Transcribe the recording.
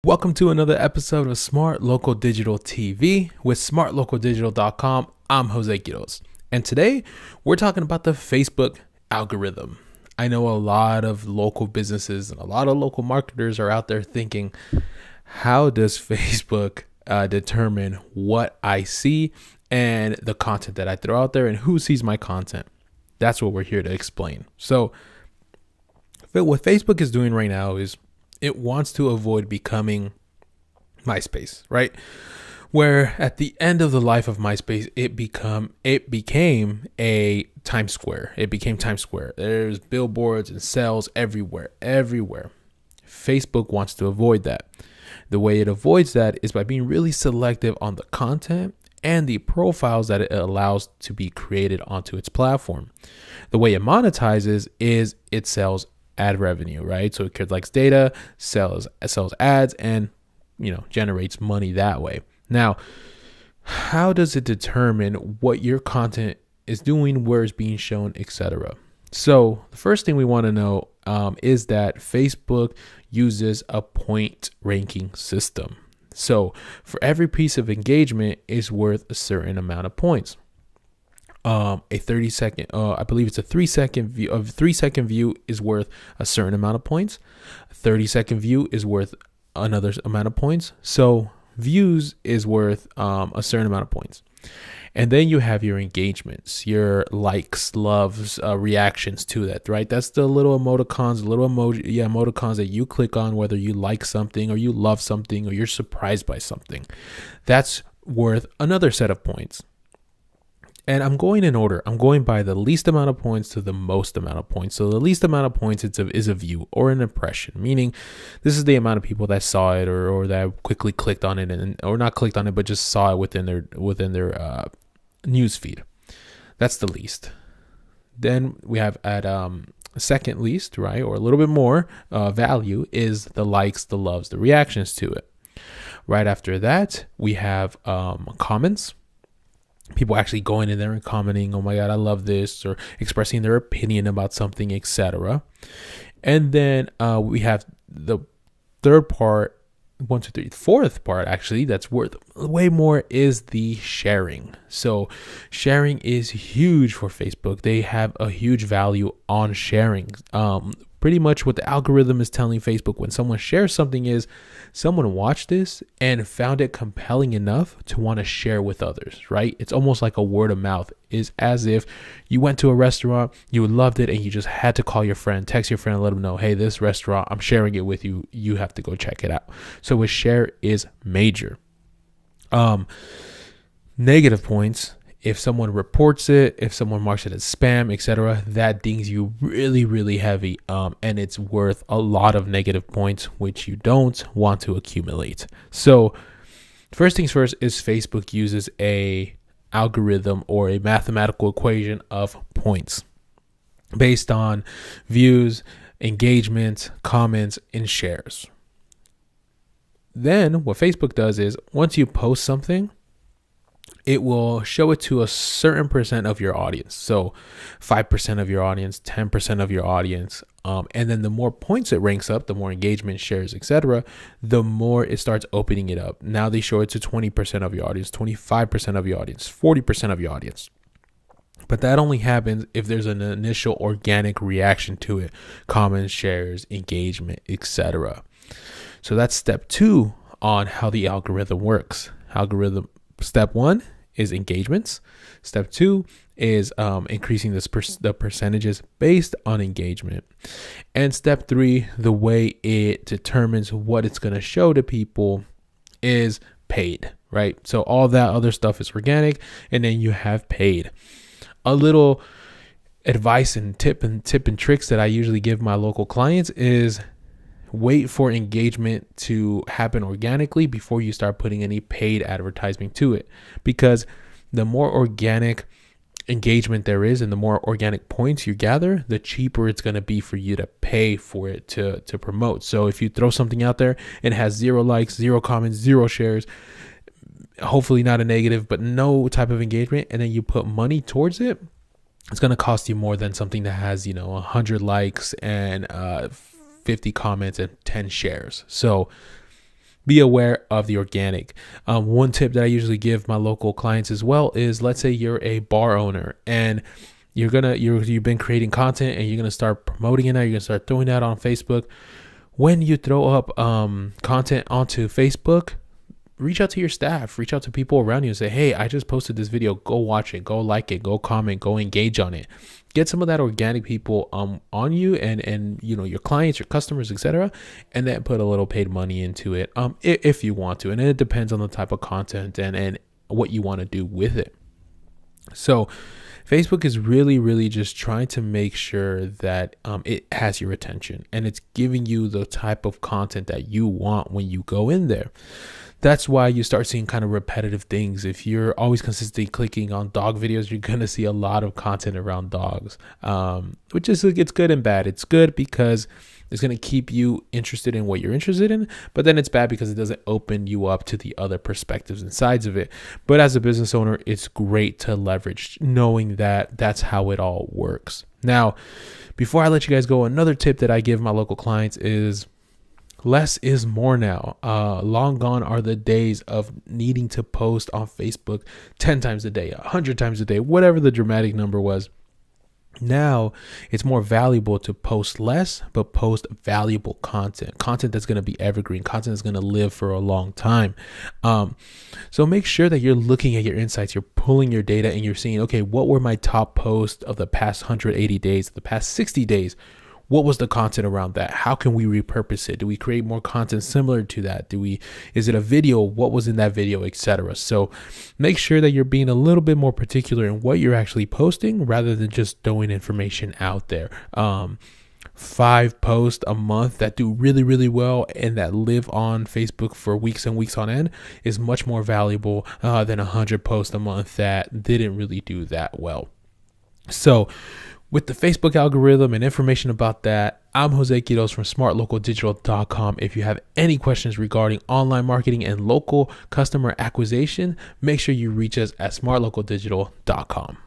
Welcome to another episode of Smart Local Digital TV with smartlocaldigital.com. I'm Jose Quiroz, and today we're talking about the Facebook algorithm. I know a lot of local businesses and a lot of local marketers are out there thinking, how does Facebook determine what I see and the content that I throw out there and who sees my content? That's what we're here to explain. So what Facebook is doing right now is it wants to avoid becoming MySpace, right? Where at the end of the life of MySpace, it became a Times Square. It became Times Square. There's billboards and sales everywhere. Facebook wants to avoid that. The way it avoids that is by being really selective on the content and the profiles that it allows to be created onto its platform. The way it monetizes is it sells ad revenue, right? So it collects data, sells ads, and generates money that way. Now, how does it determine what your content is doing, where it's being shown, etc.? So the first thing we want to know is that Facebook uses a point ranking system. So for every piece of engagement is worth a certain amount of points. A 30-second, I believe it's a 3-second view. Of 3-second view is worth a certain amount of points. A 30-second view is worth another amount of points. So views is worth a certain amount of points. And then you have your engagements, your likes, loves, reactions to that, right? That's the little emoticons, emoticons that you click on, whether you like something or you love something or you're surprised by something. That's worth another set of points. And I'm going in order. I'm going by the least amount of points to the most amount of points. So the least amount of points is a view or an impression, meaning this is the amount of people that saw it or that quickly clicked on it or not clicked on it, but just saw it within their news feed. That's the least. Then we have at second least, right, or a little bit more value is the likes, the loves, the reactions to it. Right after that, we have comments. People actually going in there and commenting, oh my God, I love this, or expressing their opinion about something, etc. And then we have the fourth part actually, that's worth way more is the sharing. So sharing is huge for Facebook. They have a huge value on sharing. Pretty much what the algorithm is telling Facebook when someone shares something is someone watched this and found it compelling enough to want to share with others, right? It's almost like a word of mouth. It's as if you went to a restaurant, you loved it, and you just had to call your friend, text your friend, and let them know, hey, this restaurant, I'm sharing it with you. You have to go check it out. So a share is major. Negative points. If someone reports it, if someone marks it as spam, etc., that dings you really, really heavy. And it's worth a lot of negative points, which you don't want to accumulate. So first things first is Facebook uses a algorithm or a mathematical equation of points based on views, engagement, comments, and shares. Then what Facebook does is once you post something, it will show it to a certain percent of your audience. So 5% of your audience, 10% of your audience. And then the more points it ranks up, the more engagement, shares, etc., the more it starts opening it up. Now they show it to 20% of your audience, 25% of your audience, 40% of your audience. But that only happens if there's an initial organic reaction to it, comments, shares, engagement, etc. So that's step 2 on how the algorithm works. Step 1 is engagements. Step 2 is increasing the percentages based on engagement. And step 3, the way it determines what it's going to show to people is paid, right? So all that other stuff is organic, and then you have paid. A little advice and tip and tricks that I usually give my local clients is wait for engagement to happen organically before you start putting any paid advertising to it, because the more organic engagement there is and the more organic points you gather, the cheaper it's going to be for you to pay for it to promote. So if you throw something out there and it has 0 likes, 0 comments, 0 shares, hopefully not a negative, but no type of engagement, and then you put money towards it, it's going to cost you more than something that has 100 likes and 50 comments and 10 shares. So be aware of the organic. One tip that I usually give my local clients as well is, let's say you're a bar owner and you've been creating content and you're gonna start promoting it now. You're gonna start throwing that on Facebook. When you throw up content onto Facebook, reach out to your staff, reach out to people around you and say, hey, I just posted this video. Go watch it, go like it, go comment, go engage on it. Get some of that organic people on you and your clients, your customers, etc. And then put a little paid money into it if you want to. And it depends on the type of content and what you want to do with it. So Facebook is really, really just trying to make sure that it has your attention and it's giving you the type of content that you want when you go in there. That's why you start seeing kind of repetitive things. If you're always consistently clicking on dog videos, you're going to see a lot of content around dogs, which is, it's good and bad. It's good because it's going to keep you interested in what you're interested in, but then it's bad because it doesn't open you up to the other perspectives and sides of it. But as a business owner, it's great to leverage knowing that that's how it all works. Now, before I let you guys go, another tip that I give my local clients is less is more now. Long gone are the days of needing to post on Facebook 10 times a day, 100 times a day, whatever the dramatic number was. Now it's more valuable to post less, but post valuable content that's going to be evergreen, content that's going to live for a long time. So make sure that you're looking at your insights, you're pulling your data and you're seeing, okay, what were my top posts of the past 180 days, the past 60 days? What was the content around that? How can we repurpose it? Do we create more content similar to that? Is it a video? What was in that video, etc.? So make sure that you're being a little bit more particular in what you're actually posting rather than just throwing information out there. 5 posts a month that do really, really well and that live on Facebook for weeks and weeks on end is much more valuable than 100 posts a month that didn't really do that well. So with the Facebook algorithm and information about that, I'm Jose Quiroz from smartlocaldigital.com. If you have any questions regarding online marketing and local customer acquisition, make sure you reach us at smartlocaldigital.com.